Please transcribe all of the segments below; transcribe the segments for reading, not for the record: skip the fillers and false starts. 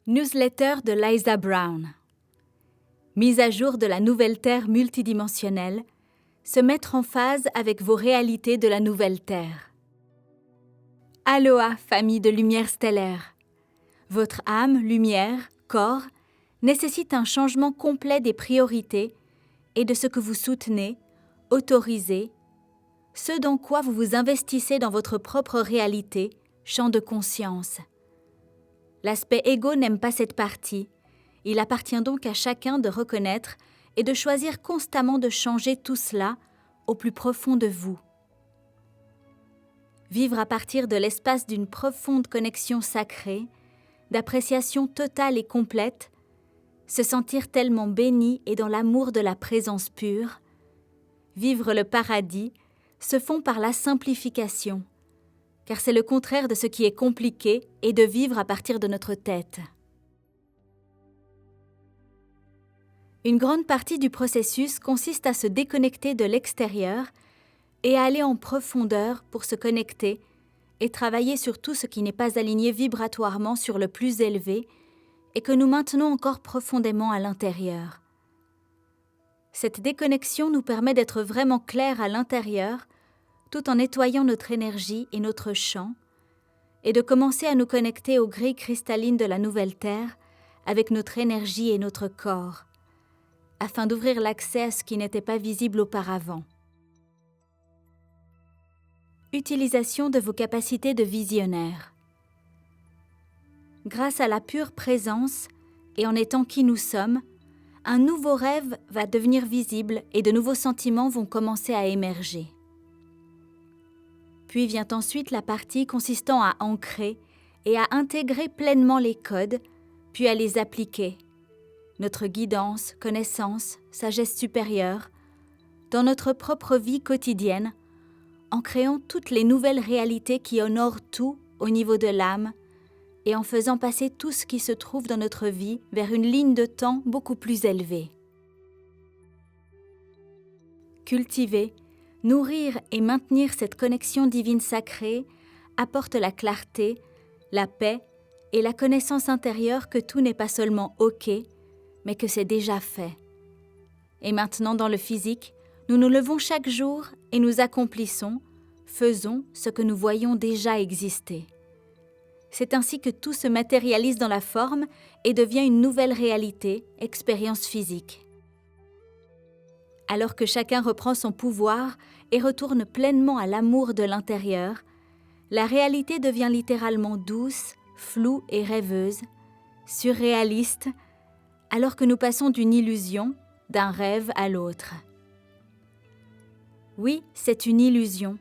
Newsletter de Liza Brown. Mise à jour de la nouvelle Terre multidimensionnelle, se mettre en phase avec vos réalités de la nouvelle Terre. Aloha, famille de lumière stellaire. Votre âme, lumière, corps, nécessite un changement complet des priorités et de ce que vous soutenez, autorisez, ce dans quoi vous vous investissez dans votre propre réalité, champ de conscience. L'aspect égo n'aime pas cette partie. Il appartient donc à chacun de reconnaître et de choisir constamment de changer tout cela au plus profond de vous. Vivre à partir de l'espace d'une profonde connexion sacrée, d'appréciation totale et complète, se sentir tellement béni et dans l'amour de la présence pure, vivre le paradis, se font par la simplification, car c'est le contraire de ce qui est compliqué et de vivre à partir de notre tête. Une grande partie du processus consiste à se déconnecter de l'extérieur et à aller en profondeur pour se connecter et travailler sur tout ce qui n'est pas aligné vibratoirement sur le plus élevé et que nous maintenons encore profondément à l'intérieur. Cette déconnexion nous permet d'être vraiment clairs à l'intérieur tout en nettoyant notre énergie et notre champ, et de commencer à nous connecter aux grilles cristallines de la nouvelle Terre avec notre énergie et notre corps, afin d'ouvrir l'accès à ce qui n'était pas visible auparavant. Utilisation de vos capacités de visionnaire. Grâce à la pure présence et en étant qui nous sommes, un nouveau rêve va devenir visible et de nouveaux sentiments vont commencer à émerger. Puis vient ensuite la partie consistant à ancrer et à intégrer pleinement les codes, puis à les appliquer, notre guidance, connaissance, sagesse supérieure, dans notre propre vie quotidienne, en créant toutes les nouvelles réalités qui honorent tout au niveau de l'âme et en faisant passer tout ce qui se trouve dans notre vie vers une ligne de temps beaucoup plus élevée. Cultiver, nourrir et maintenir cette connexion divine sacrée apporte la clarté, la paix et la connaissance intérieure que tout n'est pas seulement OK, mais que c'est déjà fait. Et maintenant dans le physique, nous nous levons chaque jour et nous accomplissons, faisons ce que nous voyons déjà exister. C'est ainsi que tout se matérialise dans la forme et devient une nouvelle réalité, expérience physique. Alors que chacun reprend son pouvoir et retourne pleinement à l'amour de l'intérieur, la réalité devient littéralement douce, floue et rêveuse, surréaliste, alors que nous passons d'une illusion, d'un rêve à l'autre. Oui, c'est une illusion,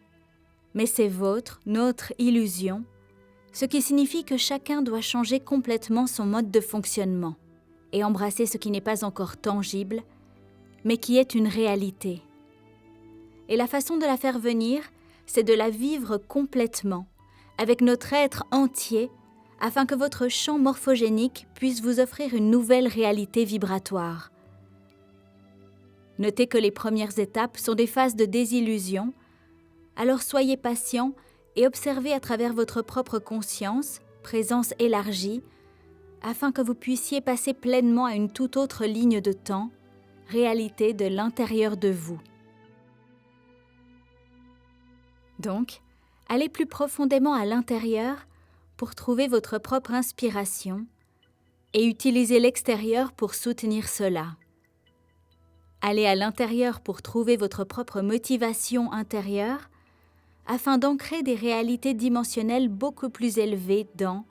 mais c'est votre, notre illusion, ce qui signifie que chacun doit changer complètement son mode de fonctionnement et embrasser ce qui n'est pas encore tangible, mais qui est une réalité. Et la façon de la faire venir, c'est de la vivre complètement, avec notre être entier, afin que votre champ morphogénique puisse vous offrir une nouvelle réalité vibratoire. Notez que les premières étapes sont des phases de désillusion, alors soyez patient et observez à travers votre propre conscience, présence élargie, afin que vous puissiez passer pleinement à une toute autre ligne de temps, réalité de l'intérieur de vous. Donc, allez plus profondément à l'intérieur pour trouver votre propre inspiration et utilisez l'extérieur pour soutenir cela. Allez à l'intérieur pour trouver votre propre motivation intérieure afin d'ancrer des réalités dimensionnelles beaucoup plus élevées dans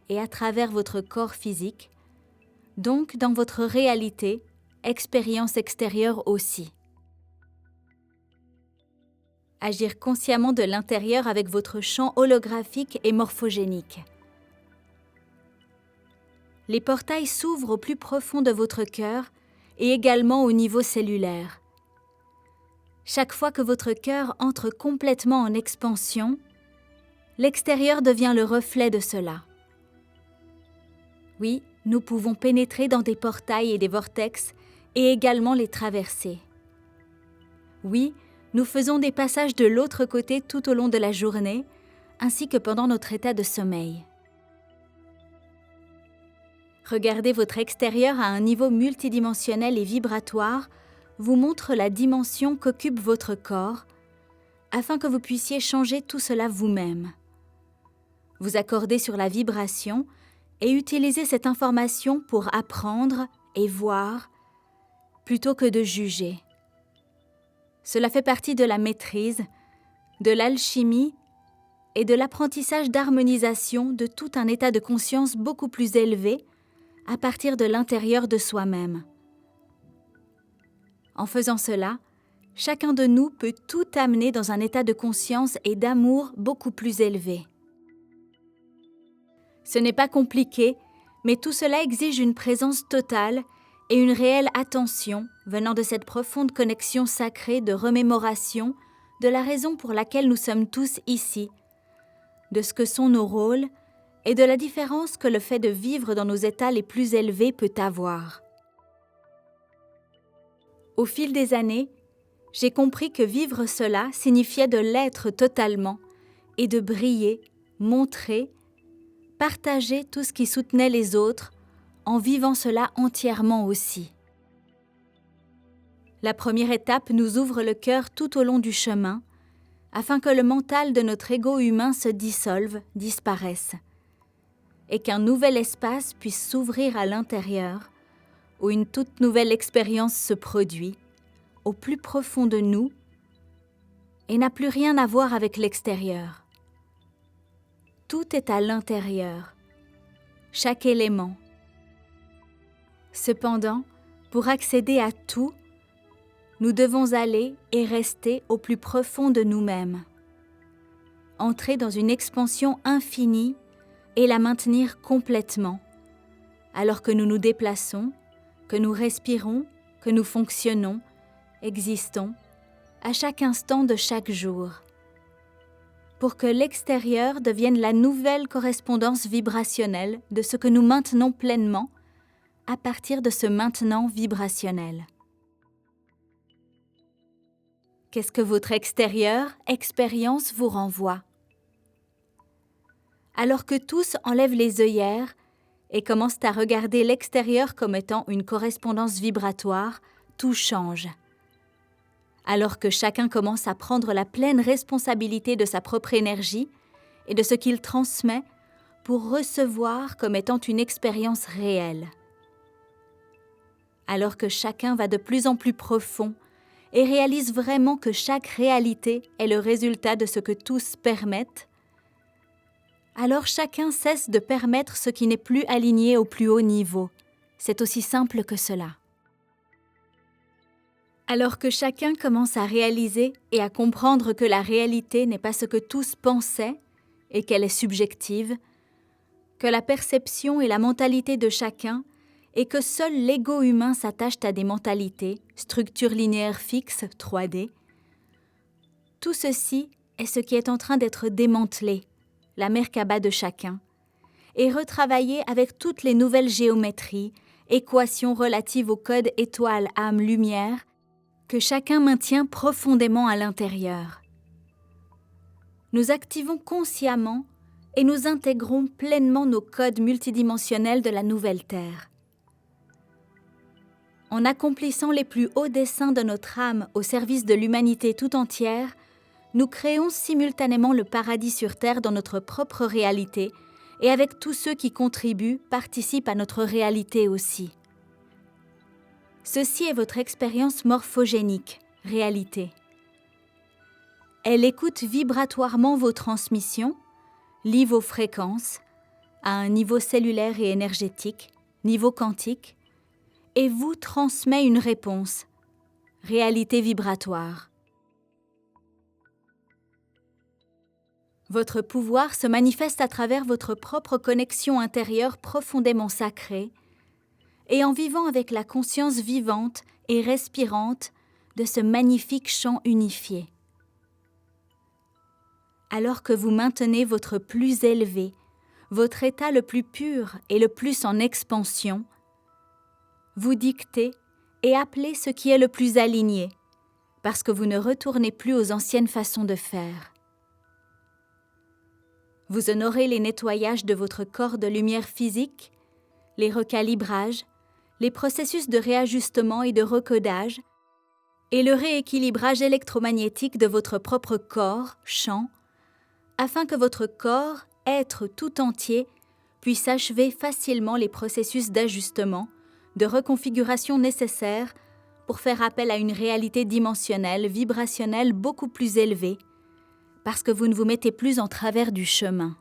et à travers votre corps physique, donc dans votre réalité, expérience extérieure aussi. Agir consciemment de l'intérieur avec votre champ holographique et morphogénique. Les portails s'ouvrent au plus profond de votre cœur et également au niveau cellulaire. Chaque fois que votre cœur entre complètement en expansion, l'extérieur devient le reflet de cela. Oui, nous pouvons pénétrer dans des portails et des vortex et également les traverser. Oui, nous faisons des passages de l'autre côté tout au long de la journée, ainsi que pendant notre état de sommeil. Regarder votre extérieur à un niveau multidimensionnel et vibratoire vous montre la dimension qu'occupe votre corps, afin que vous puissiez changer tout cela vous-même. Vous accordez sur la vibration et utilisez cette information pour apprendre et voir, plutôt que de juger. Cela fait partie de la maîtrise, de l'alchimie et de l'apprentissage d'harmonisation de tout un état de conscience beaucoup plus élevé à partir de l'intérieur de soi-même. En faisant cela, chacun de nous peut tout amener dans un état de conscience et d'amour beaucoup plus élevé. Ce n'est pas compliqué, mais tout cela exige une présence totale et une réelle attention venant de cette profonde connexion sacrée de remémoration de la raison pour laquelle nous sommes tous ici, de ce que sont nos rôles et de la différence que le fait de vivre dans nos états les plus élevés peut avoir. Au fil des années, j'ai compris que vivre cela signifiait de l'être totalement et de briller, montrer, partager tout ce qui soutenait les autres en vivant cela entièrement aussi. La première étape nous ouvre le cœur tout au long du chemin, afin que le mental de notre ego humain se dissolve, disparaisse, et qu'un nouvel espace puisse s'ouvrir à l'intérieur, où une toute nouvelle expérience se produit, au plus profond de nous, et n'a plus rien à voir avec l'extérieur. Tout est à l'intérieur, chaque élément. Cependant, pour accéder à tout, nous devons aller et rester au plus profond de nous-mêmes, entrer dans une expansion infinie et la maintenir complètement, alors que nous nous déplaçons, que nous respirons, que nous fonctionnons, existons, à chaque instant de chaque jour, pour que l'extérieur devienne la nouvelle correspondance vibrationnelle de ce que nous maintenons pleinement à partir de ce maintenant vibrationnel. Qu'est-ce que votre extérieur, expérience vous renvoie? Alors que tous enlèvent les œillères et commencent à regarder l'extérieur comme étant une correspondance vibratoire, tout change. Alors que chacun commence à prendre la pleine responsabilité de sa propre énergie et de ce qu'il transmet pour recevoir comme étant une expérience réelle. Alors que chacun va de plus en plus profond et réalise vraiment que chaque réalité est le résultat de ce que tous permettent, alors chacun cesse de permettre ce qui n'est plus aligné au plus haut niveau. C'est aussi simple que cela. Alors que chacun commence à réaliser et à comprendre que la réalité n'est pas ce que tous pensaient et qu'elle est subjective, que la perception et la mentalité de chacun et que seul l'ego humain s'attache à des mentalités, structures linéaires fixes, 3D. Tout ceci est ce qui est en train d'être démantelé, la Merkaba de chacun, et retravaillé avec toutes les nouvelles géométries, équations relatives au code étoile, âme, lumière, que chacun maintient profondément à l'intérieur. Nous activons consciemment et nous intégrons pleinement nos codes multidimensionnels de la nouvelle Terre. En accomplissant les plus hauts desseins de notre âme au service de l'humanité tout entière, nous créons simultanément le paradis sur Terre dans notre propre réalité et avec tous ceux qui contribuent, participent à notre réalité aussi. Ceci est votre expérience morphogénique, réalité. Elle écoute vibratoirement vos transmissions, lit vos fréquences, à un niveau cellulaire et énergétique, niveau quantique, et vous transmet une réponse, réalité vibratoire. Votre pouvoir se manifeste à travers votre propre connexion intérieure profondément sacrée et en vivant avec la conscience vivante et respirante de ce magnifique chant unifié. Alors que vous maintenez votre plus élevé, votre état le plus pur et le plus en expansion, vous dictez et appelez ce qui est le plus aligné, parce que vous ne retournez plus aux anciennes façons de faire. Vous honorez les nettoyages de votre corps de lumière physique, les recalibrages, les processus de réajustement et de recodage, et le rééquilibrage électromagnétique de votre propre corps, champ, afin que votre corps, être tout entier, puisse achever facilement les processus d'ajustement, de reconfiguration nécessaires pour faire appel à une réalité dimensionnelle, vibrationnelle beaucoup plus élevée, parce que vous ne vous mettez plus en travers du chemin.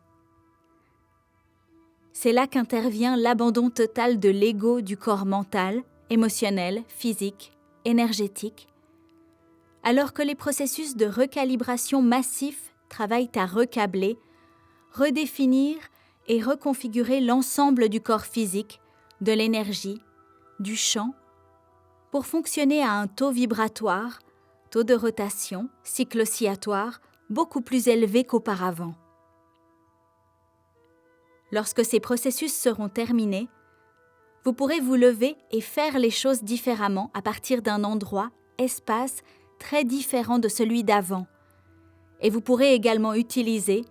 C'est là qu'intervient l'abandon total de l'ego du corps mental, émotionnel, physique, énergétique, alors que les processus de recalibration massifs travaillent à recabler, redéfinir et reconfigurer l'ensemble du corps physique, de l'énergie, du champ, pour fonctionner à un taux vibratoire, taux de rotation, cycle oscillatoire, beaucoup plus élevé qu'auparavant. Lorsque ces processus seront terminés, vous pourrez vous lever et faire les choses différemment à partir d'un endroit, espace, très différent de celui d'avant. Et vous pourrez également utiliser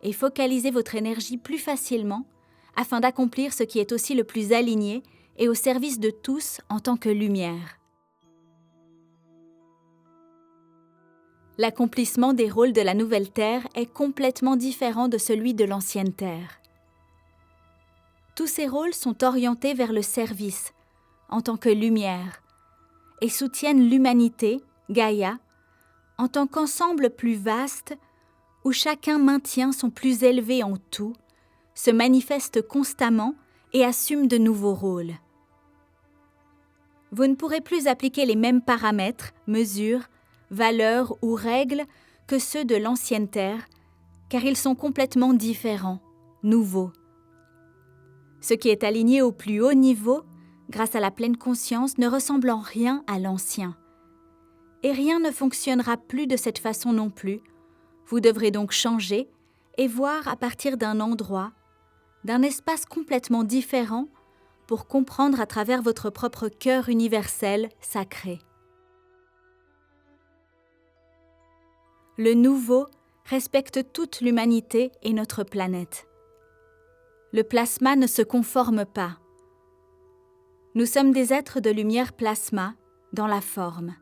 et focaliser votre énergie plus facilement afin d'accomplir ce qui est aussi le plus aligné et au service de tous en tant que lumière. L'accomplissement des rôles de la nouvelle Terre est complètement différent de celui de l'ancienne Terre. Tous ces rôles sont orientés vers le service, en tant que lumière, et soutiennent l'humanité, Gaïa, en tant qu'ensemble plus vaste, où chacun maintient son plus élevé en tout, se manifeste constamment et assume de nouveaux rôles. Vous ne pourrez plus appliquer les mêmes paramètres, mesures, valeurs ou règles que ceux de l'ancienne Terre, car ils sont complètement différents, nouveaux. Ce qui est aligné au plus haut niveau, grâce à la pleine conscience, ne ressemble en rien à l'ancien. Et rien ne fonctionnera plus de cette façon non plus. Vous devrez donc changer et voir à partir d'un endroit, d'un espace complètement différent, pour comprendre à travers votre propre cœur universel sacré. Le nouveau respecte toute l'humanité et notre planète. Le plasma ne se conforme pas. Nous sommes des êtres de lumière plasma dans la forme.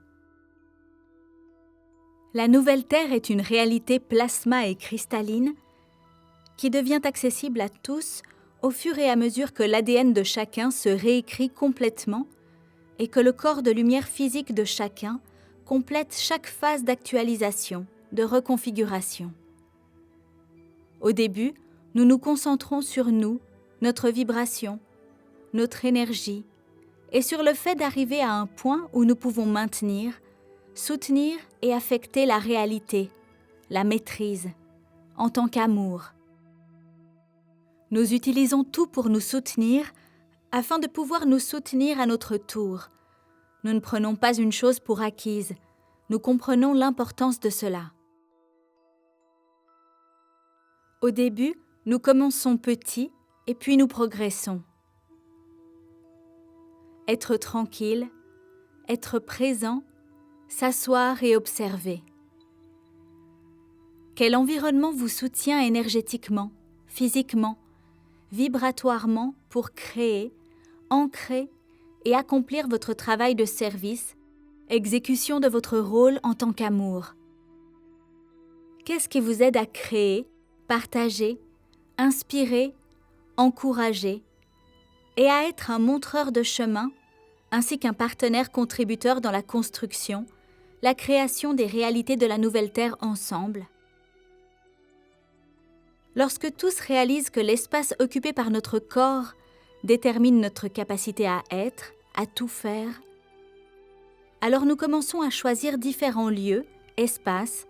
La nouvelle Terre est une réalité plasma et cristalline qui devient accessible à tous au fur et à mesure que l'ADN de chacun se réécrit complètement et que le corps de lumière physique de chacun complète chaque phase d'actualisation, de reconfiguration. Au début, nous nous concentrons sur nous, notre vibration, notre énergie, et sur le fait d'arriver à un point où nous pouvons maintenir, soutenir et affecter la réalité, la maîtrise, en tant qu'amour. Nous utilisons tout pour nous soutenir, afin de pouvoir nous soutenir à notre tour. Nous ne prenons pas une chose pour acquise, nous comprenons l'importance de cela. Au début, nous commençons petits et puis nous progressons. Être tranquille, être présent, s'asseoir et observer. Quel environnement vous soutient énergétiquement, physiquement, vibratoirement pour créer, ancrer et accomplir votre travail de service, exécution de votre rôle en tant qu'amour. Qu'est-ce qui vous aide à créer, partager, inspirer, encourager et à être un montreur de chemin ainsi qu'un partenaire contributeur dans la construction, la création des réalités de la nouvelle Terre ensemble? Lorsque tous réalisent que l'espace occupé par notre corps détermine notre capacité à être, à tout faire, alors nous commençons à choisir différents lieux, espaces,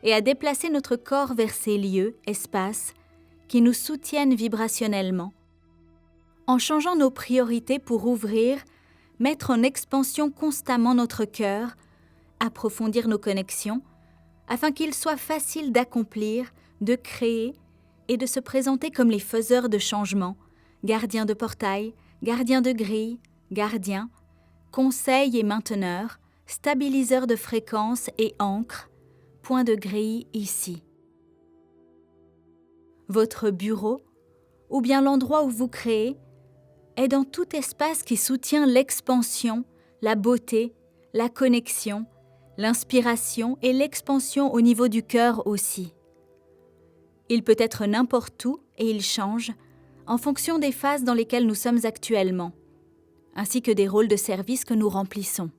et à déplacer notre corps vers ces lieux, espaces, qui nous soutiennent vibrationnellement, en changeant nos priorités pour ouvrir, mettre en expansion constamment notre cœur, approfondir nos connexions, afin qu'il soit facile d'accomplir, de créer et de se présenter comme les faiseurs de changements, gardiens de portails, gardiens de grilles, gardiens, conseils et mainteneurs, stabiliseurs de fréquences et ancres, point de grille ici. Votre bureau, ou bien l'endroit où vous créez, est dans tout espace qui soutient l'expansion, la beauté, la connexion, l'inspiration et l'expansion au niveau du cœur aussi. Il peut être n'importe où et il change en fonction des phases dans lesquelles nous sommes actuellement, ainsi que des rôles de service que nous remplissons.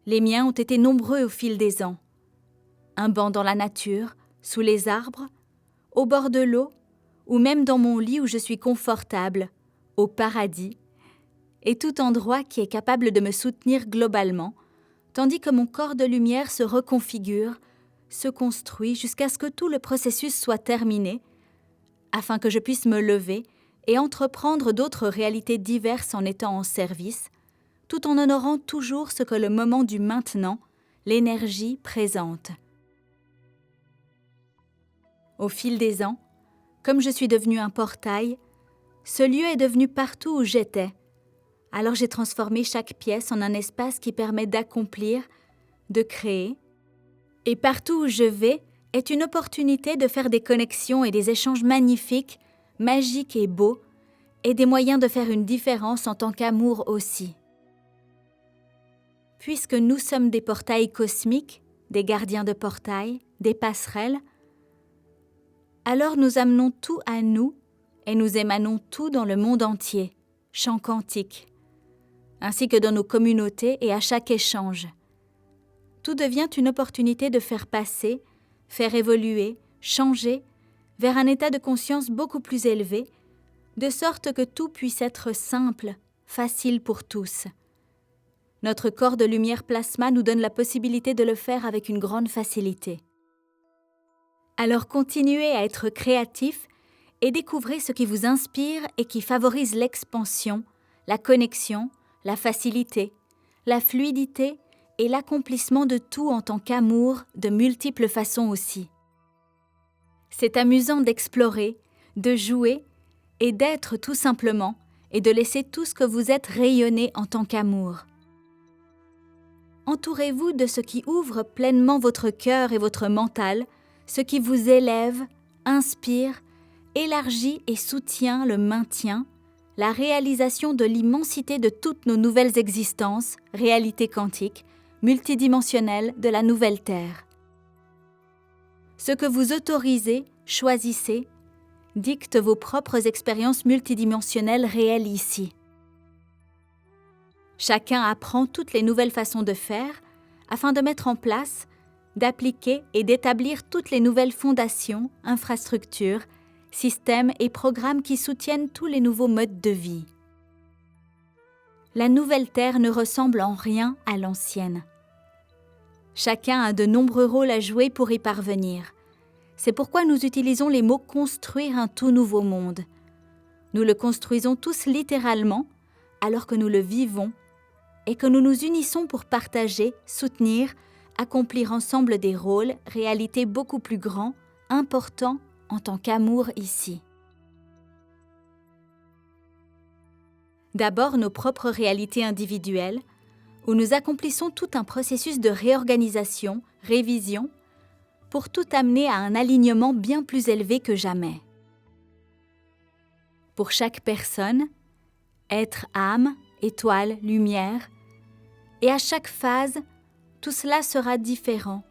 Les miens ont été nombreux au fil des ans. Un banc dans la nature, sous les arbres, au bord de l'eau, ou même dans mon lit où je suis confortable, au paradis, et tout endroit qui est capable de me soutenir globalement, tandis que mon corps de lumière se reconfigure, se construit jusqu'à ce que tout le processus soit terminé, afin que je puisse me lever et entreprendre d'autres réalités diverses en étant en service, tout en honorant toujours ce que le moment du maintenant, l'énergie présente. Au fil des ans, comme je suis devenue un portail, ce lieu est devenu partout où j'étais. Alors j'ai transformé chaque pièce en un espace qui permet d'accomplir, de créer. Et partout où je vais est une opportunité de faire des connexions et des échanges magnifiques, magiques et beaux, et des moyens de faire une différence en tant qu'amour aussi. Puisque nous sommes des portails cosmiques, des gardiens de portails, des passerelles, alors nous amenons tout à nous et nous émanons tout dans le monde entier, chant quantique, ainsi que dans nos communautés et à chaque échange. Tout devient une opportunité de faire passer, faire évoluer, changer vers un état de conscience beaucoup plus élevé, de sorte que tout puisse être simple, facile pour tous. Notre corps de lumière plasma nous donne la possibilité de le faire avec une grande facilité. Alors continuez à être créatifs et découvrez ce qui vous inspire et qui favorise l'expansion, la connexion, la facilité, la fluidité et l'accomplissement de tout en tant qu'amour de multiples façons aussi. C'est amusant d'explorer, de jouer et d'être tout simplement et de laisser tout ce que vous êtes rayonner en tant qu'amour. Entourez-vous de ce qui ouvre pleinement votre cœur et votre mental, ce qui vous élève, inspire, élargit et soutient le maintien, la réalisation de l'immensité de toutes nos nouvelles existences, réalités quantiques, multidimensionnelles de la nouvelle Terre. Ce que vous autorisez, choisissez, dicte vos propres expériences multidimensionnelles réelles ici. Chacun apprend toutes les nouvelles façons de faire afin de mettre en place, d'appliquer et d'établir toutes les nouvelles fondations, infrastructures, systèmes et programmes qui soutiennent tous les nouveaux modes de vie. La nouvelle Terre ne ressemble en rien à l'ancienne. Chacun a de nombreux rôles à jouer pour y parvenir. C'est pourquoi nous utilisons les mots « construire un tout nouveau monde ». Nous le construisons tous littéralement, alors que nous le vivons, et que nous nous unissons pour partager, soutenir, accomplir ensemble des rôles, réalités beaucoup plus grands, importants en tant qu'amour ici. D'abord nos propres réalités individuelles, où nous accomplissons tout un processus de réorganisation, révision, pour tout amener à un alignement bien plus élevé que jamais. Pour chaque personne, être âme, étoile, lumière, et à chaque phase, tout cela sera différent.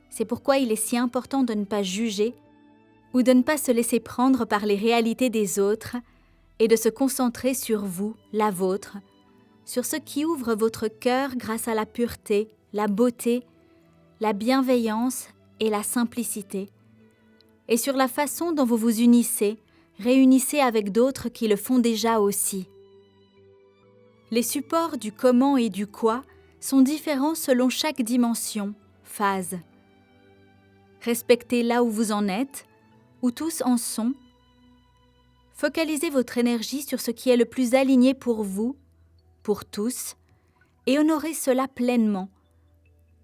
C'est pourquoi il est si important de ne pas juger ou de ne pas se laisser prendre par les réalités des autres et de se concentrer sur vous, la vôtre, sur ce qui ouvre votre cœur grâce à la pureté, la beauté, la bienveillance et la simplicité, et sur la façon dont vous vous unissez, réunissez avec d'autres qui le font déjà aussi. Les supports du comment et du quoi sont différents selon chaque dimension, phase. Respectez là où vous en êtes, où tous en sont. Focalisez votre énergie sur ce qui est le plus aligné pour vous, pour tous, et honorez cela pleinement,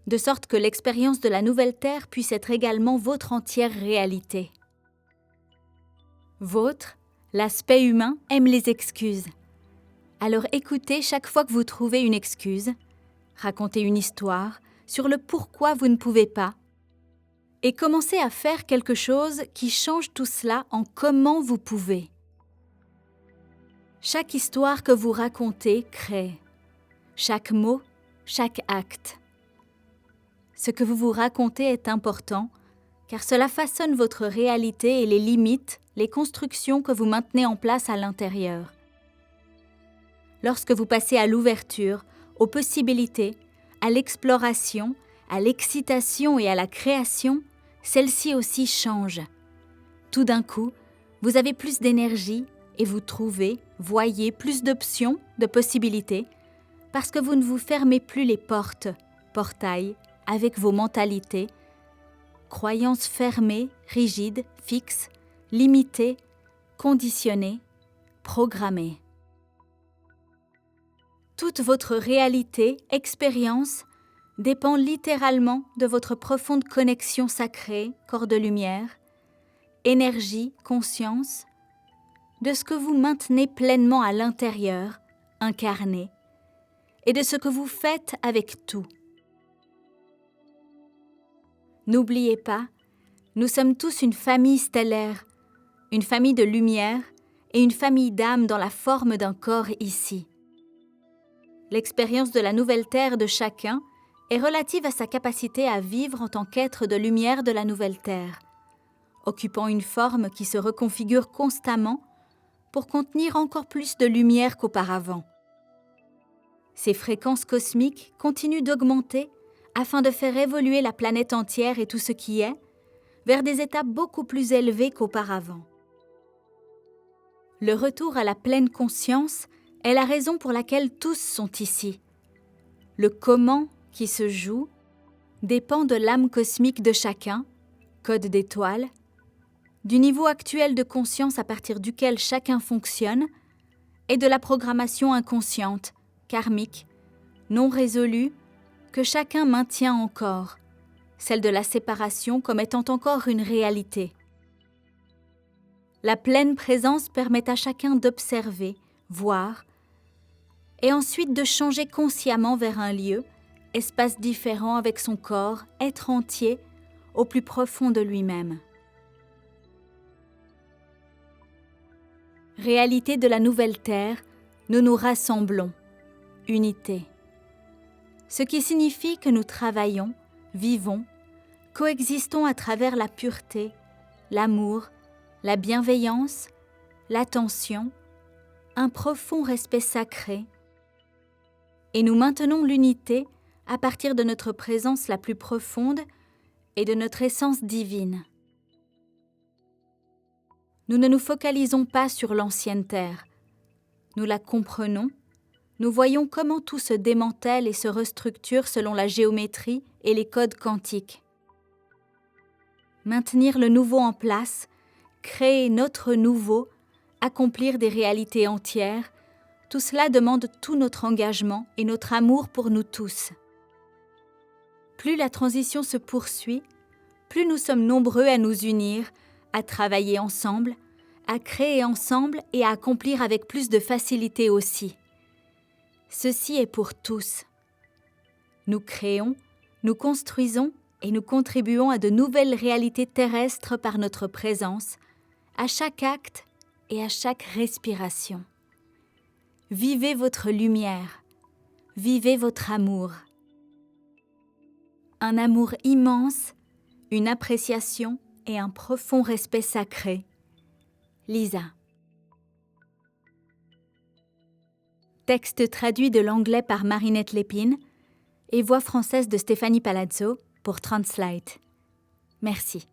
de sorte que l'expérience de la nouvelle Terre puisse être également votre entière réalité. Votre, l'aspect humain, aime les excuses. Alors écoutez chaque fois que vous trouvez une excuse, racontez une histoire sur le pourquoi vous ne pouvez pas, et commencez à faire quelque chose qui change tout cela en comment vous pouvez. Chaque histoire que vous racontez crée. Chaque mot, chaque acte. Ce que vous vous racontez est important, car cela façonne votre réalité et les limites, les constructions que vous maintenez en place à l'intérieur. Lorsque vous passez à l'ouverture, aux possibilités, à l'exploration, à l'excitation et à la création, celle-ci aussi change. Tout d'un coup, vous avez plus d'énergie et vous trouvez, voyez plus d'options, de possibilités, parce que vous ne vous fermez plus les portes, portails, avec vos mentalités, croyances fermées, rigides, fixes, limitées, conditionnées, programmées. Toute votre réalité, expérience, dépend littéralement de votre profonde connexion sacrée, corps de lumière, énergie, conscience, de ce que vous maintenez pleinement à l'intérieur, incarné, et de ce que vous faites avec tout. N'oubliez pas, nous sommes tous une famille stellaire, une famille de lumière et une famille d'âme dans la forme d'un corps ici. L'expérience de la nouvelle terre de chacun est relative à sa capacité à vivre en tant qu'être de lumière de la nouvelle terre, occupant une forme qui se reconfigure constamment pour contenir encore plus de lumière qu'auparavant. Ces fréquences cosmiques continuent d'augmenter afin de faire évoluer la planète entière et tout ce qui est vers des états beaucoup plus élevés qu'auparavant. Le retour à la pleine conscience est la raison pour laquelle tous sont ici. Le comment qui se joue dépend de l'âme cosmique de chacun, code d'étoile, du niveau actuel de conscience à partir duquel chacun fonctionne et de la programmation inconsciente, karmique, non résolue, que chacun maintient encore, celle de la séparation comme étant encore une réalité. La pleine présence permet à chacun d'observer, voir, et ensuite de changer consciemment vers un lieu, espace différent avec son corps, être entier, au plus profond de lui-même. Réalité de la nouvelle terre, nous nous rassemblons, unité. Ce qui signifie que nous travaillons, vivons, coexistons à travers la pureté, l'amour, la bienveillance, l'attention, un profond respect sacré, et nous maintenons l'unité à partir de notre présence la plus profonde et de notre essence divine. Nous ne nous focalisons pas sur l'ancienne terre. Nous la comprenons, nous voyons comment tout se démantèle et se restructure selon la géométrie et les codes quantiques. Maintenir le nouveau en place, créer notre nouveau, accomplir des réalités entières, tout cela demande tout notre engagement et notre amour pour nous tous. Plus la transition se poursuit, plus nous sommes nombreux à nous unir, à travailler ensemble, à créer ensemble et à accomplir avec plus de facilité aussi. Ceci est pour tous. Nous créons, nous construisons et nous contribuons à de nouvelles réalités terrestres par notre présence, à chaque acte et à chaque respiration. Vivez votre lumière, vivez votre amour. Un amour immense, une appréciation et un profond respect sacré. Lisa. Texte traduit de l'anglais par Marinette Lépine et voix française de Stéphanie Palazzo pour Translate. Merci.